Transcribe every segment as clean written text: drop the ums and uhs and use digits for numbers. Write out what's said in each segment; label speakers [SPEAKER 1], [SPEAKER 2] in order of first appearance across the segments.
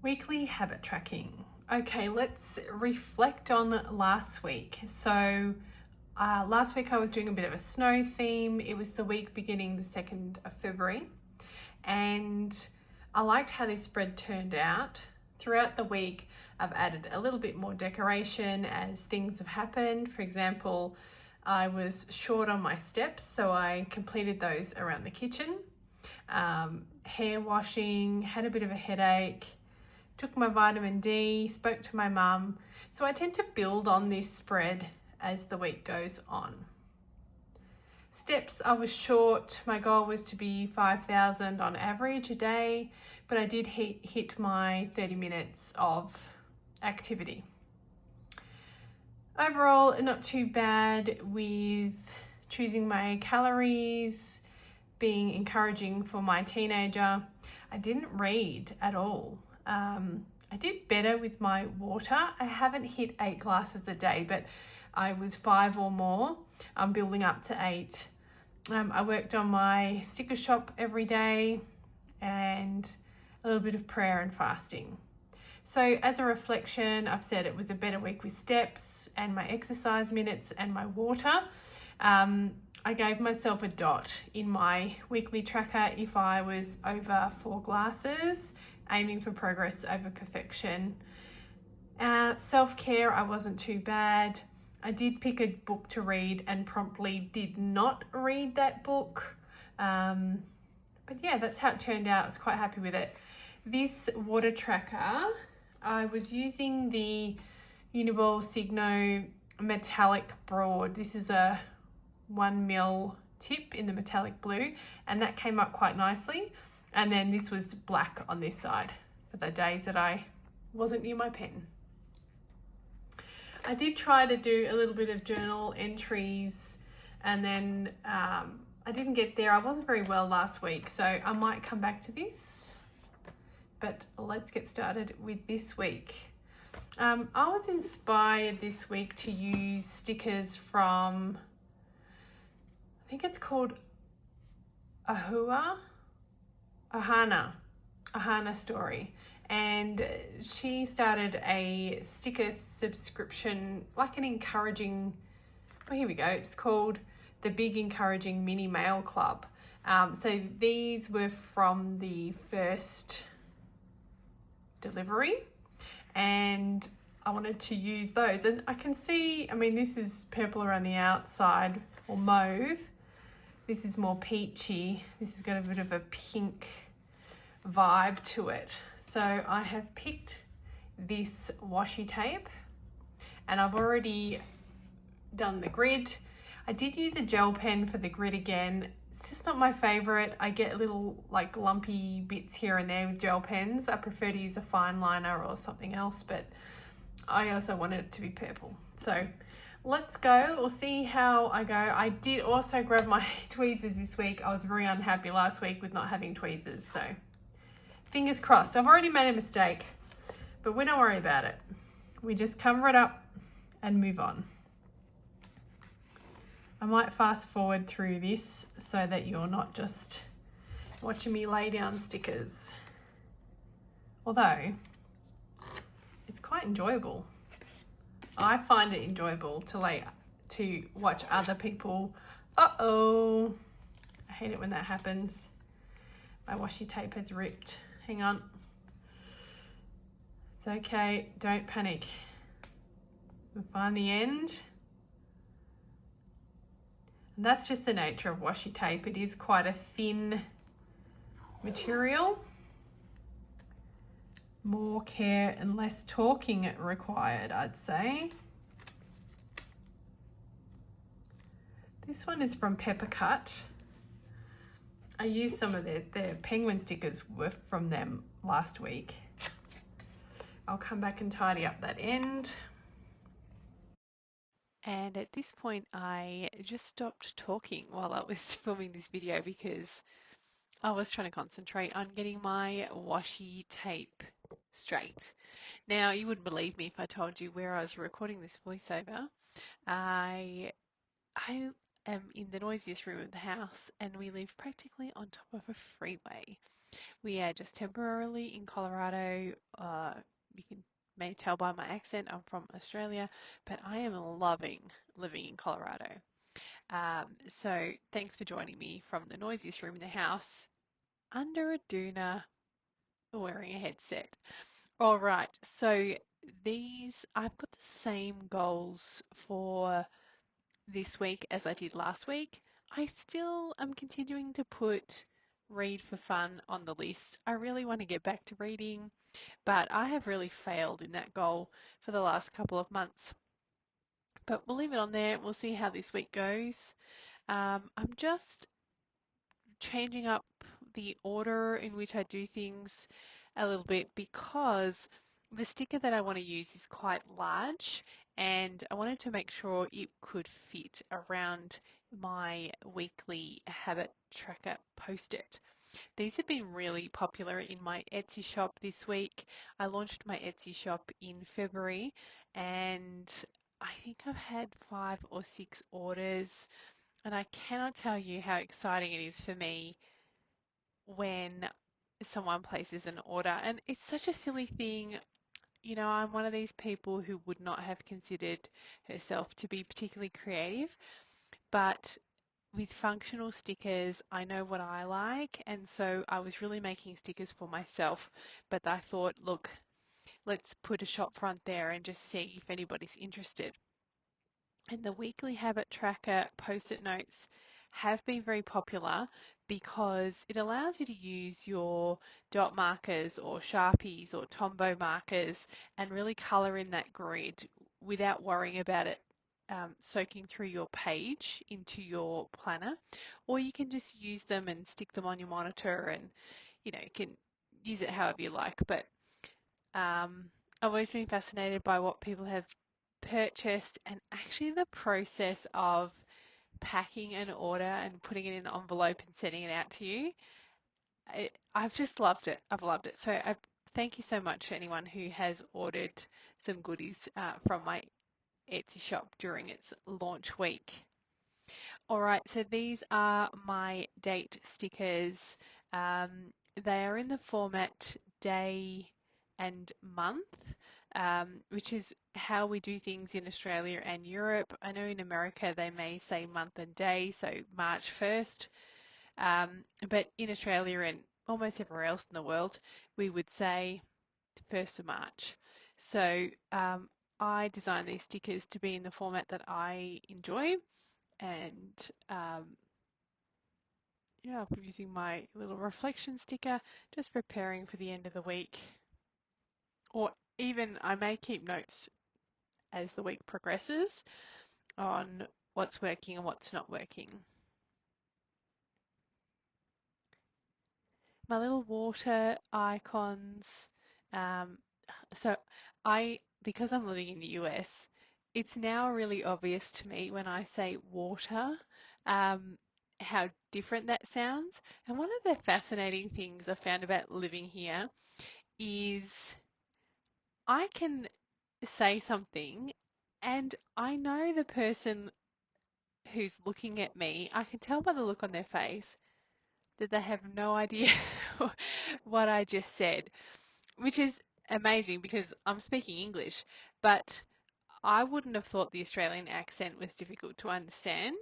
[SPEAKER 1] Weekly habit tracking. Okay, let's reflect on last week. So last week I was doing a bit of a snow theme. It was the week beginning the 2nd of February. And I liked how this spread turned out. Throughout the week, I've added a little bit more decoration as things have happened. For example, I was short on my steps, so I completed those around the kitchen. Hair washing, had a bit of a headache, took my vitamin D, spoke to my mum. So I tend to build on this spread as the week goes on. Steps, I was short. My goal was to be 5,000 on average a day, but I did hit my 30 minutes of activity. Overall, not too bad with choosing my calories, being encouraging for my teenager. I didn't read at all. I did better with my water. I haven't hit 8 glasses a day, but I was 5 or more. I'm building up to 8. I worked on my sticker shop every day and a little bit of prayer and fasting. So as a reflection, I've said it was a better week with steps and my exercise minutes and my water. I gave myself a dot in my weekly tracker if I was over 4 glasses, aiming for progress over perfection. Self-care, I wasn't too bad. I did pick a book to read and promptly did not read that book. But yeah, that's how it turned out. I was quite happy with it. This water tracker, I was using the Uniball Signo metallic broad. This is a 1 mil tip in the metallic blue, and that came up quite nicely. And then this was black on this side for the days that I wasn't near my pen. I did try to do a little bit of journal entries, and then I didn't get there. I wasn't very well last week, so I might come back to this. But let's get started with this week. I was inspired this week to use stickers from, I think it's called Ohana Story. And she started a sticker subscription, like an encouraging, oh, here we go. It's called the Big Encouraging Mini Mail Club. So these were from the first delivery, and I wanted to use those. And I can see, I mean, this is purple around the outside, or mauve. This is more peachy. This has got a bit of a pink vibe to it. So I have picked this washi tape, and I've already done the grid. I did use a gel pen for the grid again. It's just not my favorite. I get little like lumpy bits here and there with gel pens. I prefer to use a fine liner or something else, but I also wanted it to be purple. So let's go. We'll see how I go. I did also grab my tweezers this week. I was very unhappy last week with not having tweezers, so fingers crossed. I've already made a mistake, but we don't worry about it. We just cover it up and move on. I might fast forward through this so that you're not just watching me lay down stickers. Although, it's quite enjoyable. I find it enjoyable to watch other people. Uh-oh. I hate it when that happens. My washi tape has ripped. Hang on. It's okay, don't panic. We'll find the end. And that's just the nature of washi tape. It is quite a thin material. More care and less talking required, I'd say. This one is from Peppercut. I used some of their penguin stickers were from them last week. I'll come back and tidy up that end.
[SPEAKER 2] And at this point, I just stopped talking while I was filming this video because I was trying to concentrate on getting my washi tape straight. Now, you wouldn't believe me if I told you where I was recording this voiceover. I am in the noisiest room of the house, and we live practically on top of a freeway. We are just temporarily in Colorado. You can may tell by my accent, I'm from Australia, but I am loving living in Colorado. So thanks for joining me from the noisiest room in the house under a doona wearing a headset. All right, so I've got the same goals for this week as I did last week. I still am continuing to put read for fun on the list. I really want to get back to reading, but I have really failed in that goal for the last couple of months. But we'll leave it on there. We'll see how this week goes. I'm just changing up the order in which I do things a little bit because the sticker that I want to use is quite large and I wanted to make sure it could fit around my weekly habit tracker post-it. These have been really popular in my Etsy shop this week. I launched my Etsy shop in February and I think I've had 5 or 6 orders, and I cannot tell you how exciting it is for me when someone places an order. And it's such a silly thing. You know, I'm one of these people who would not have considered herself to be particularly creative, but with functional stickers, I know what I like, and so I was really making stickers for myself. But I thought, look, let's put a shop front there and just see if anybody's interested. And the weekly habit tracker post-it notes have been very popular because it allows you to use your dot markers or Sharpies or Tombow markers and really color in that grid without worrying about it soaking through your page into your planner. Or you can just use them and stick them on your monitor, and you know, you can use it however you like. But I've always been fascinated by what people have purchased, and actually the process of packing an order and putting it in an envelope and sending it out to you. I've just loved it. I've loved it. So thank you so much to anyone who has ordered some goodies from my Etsy shop during its launch week. All right, so these are my date stickers. They are in the format day and month, which is how we do things in Australia and Europe. I know in America they may say month and day, so March 1st, but in Australia and almost everywhere else in the world, we would say 1st of March. So I designed these stickers to be in the format that I enjoy, and yeah, I'm using my little reflection sticker, just preparing for the end of the week. Or even I may keep notes as the week progresses on what's working and what's not working. My little water icons. Um, so because I'm living in the US, it's now really obvious to me when I say water, um, how different that sounds. And one of the fascinating things I found about living here is I can say something and I know the person who's looking at me, I can tell by the look on their face that they have no idea what I just said, which is amazing because I'm speaking English, but I wouldn't have thought the Australian accent was difficult to understand,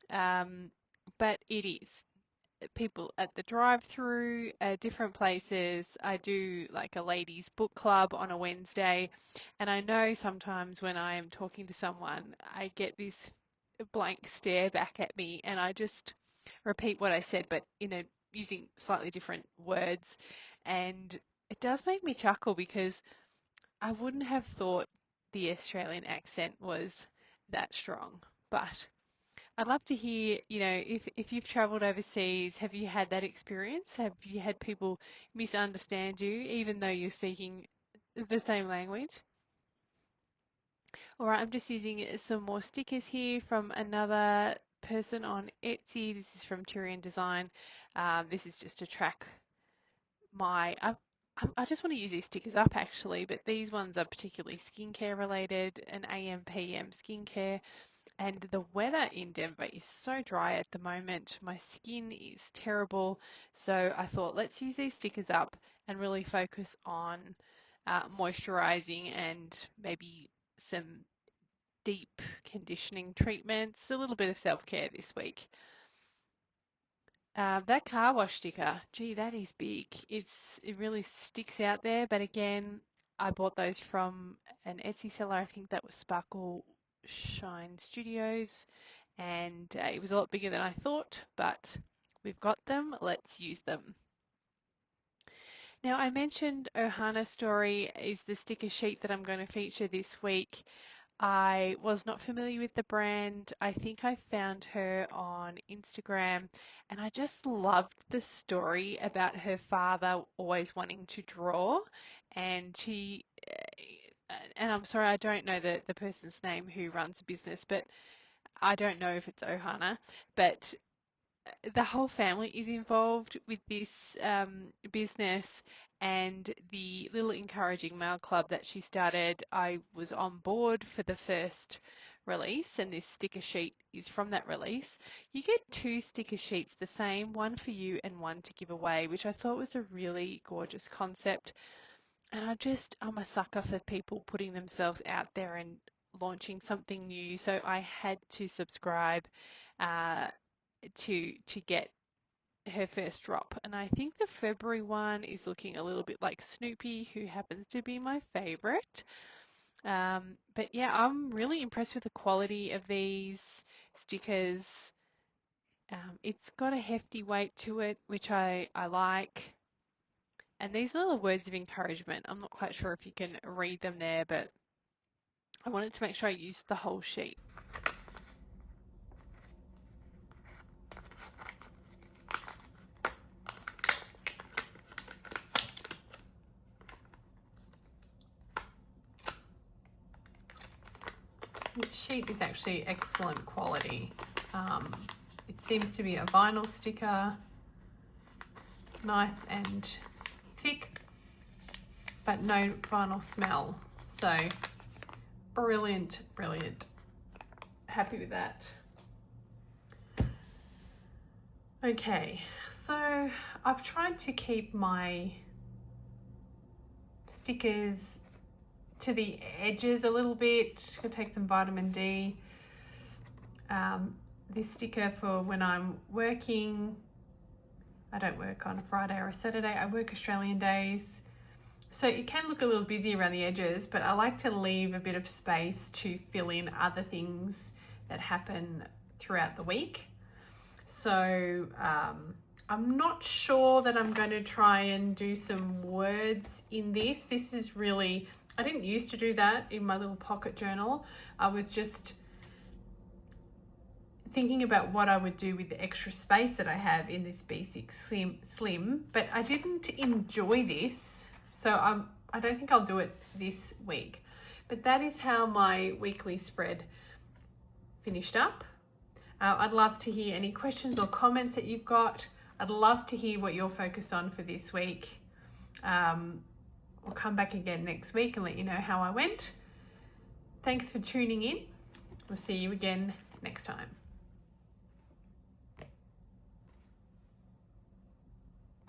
[SPEAKER 2] but it is. People at the drive-through, different places. I do like a ladies' book club on a Wednesday, and I know sometimes when I am talking to someone, I get this blank stare back at me, and I just repeat what I said, but using slightly different words, and it does make me chuckle because I wouldn't have thought the Australian accent was that strong, but I'd love to hear, if you've traveled overseas, have you had that experience? Have you had people misunderstand you even though you're speaking the same language? All right, I'm just using some more stickers here from another person on Etsy. This is from Tyrian Design. This is just to track I just want to use these stickers up actually, but these ones are particularly skincare related, an AM/PM skincare. And the weather in Denver is so dry at the moment. My skin is terrible. So I thought, let's use these stickers up and really focus on moisturizing and maybe some deep conditioning treatments, a little bit of self-care this week. That car wash sticker, gee, that is big. It really sticks out there. But again, I bought those from an Etsy seller. I think that was Sparkle Shine Studios, and it was a lot bigger than I thought. But we've got them. Let's use them. Now, I mentioned Ohana Story is the sticker sheet that I'm going to feature this week. I was not familiar with the brand. I think I found her on Instagram, and I just loved the story about her father always wanting to draw. And and I'm sorry, I don't know the person's name who runs the business, but I don't know if it's Ohana, but the whole family is involved with this business, and the little encouraging mail club that she started, I was on board for the first release, and this sticker sheet is from that release. You get 2 sticker sheets, the same, one for you and one to give away, which I thought was a really gorgeous concept. And I'm a sucker for people putting themselves out there and launching something new, so I had to subscribe uh, to get her first drop. And I think the February one is looking a little bit like Snoopy, who happens to be my favorite. But yeah, I'm really impressed with the quality of these stickers. It's got a hefty weight to it, which I like. And these little words of encouragement, I'm not quite sure if you can read them there, but I wanted to make sure I used the whole sheet.
[SPEAKER 1] This sheet is actually excellent quality. It seems to be a vinyl sticker, nice and thick, but no vinyl smell. So brilliant, brilliant. Happy with that. Okay, so I've tried to keep my stickers to the edges a little bit. Gonna take some vitamin D. This sticker for when I'm working. I don't work on a Friday or a Saturday. I work Australian days. So it can look a little busy around the edges, but I like to leave a bit of space to fill in other things that happen throughout the week. So I'm not sure that I'm going to try and do some words in this. This is really, I didn't used to do that in my little pocket journal. I was just thinking about what I would do with the extra space that I have in this B6 Slim, but I didn't enjoy this. So I don't think I'll do it this week. But that is how my weekly spread finished up. I'd love to hear any questions or comments that you've got. I'd love to hear what you're focused on for this week. I'll come back again next week and let you know how I went. Thanks for tuning in. We'll see you again next time.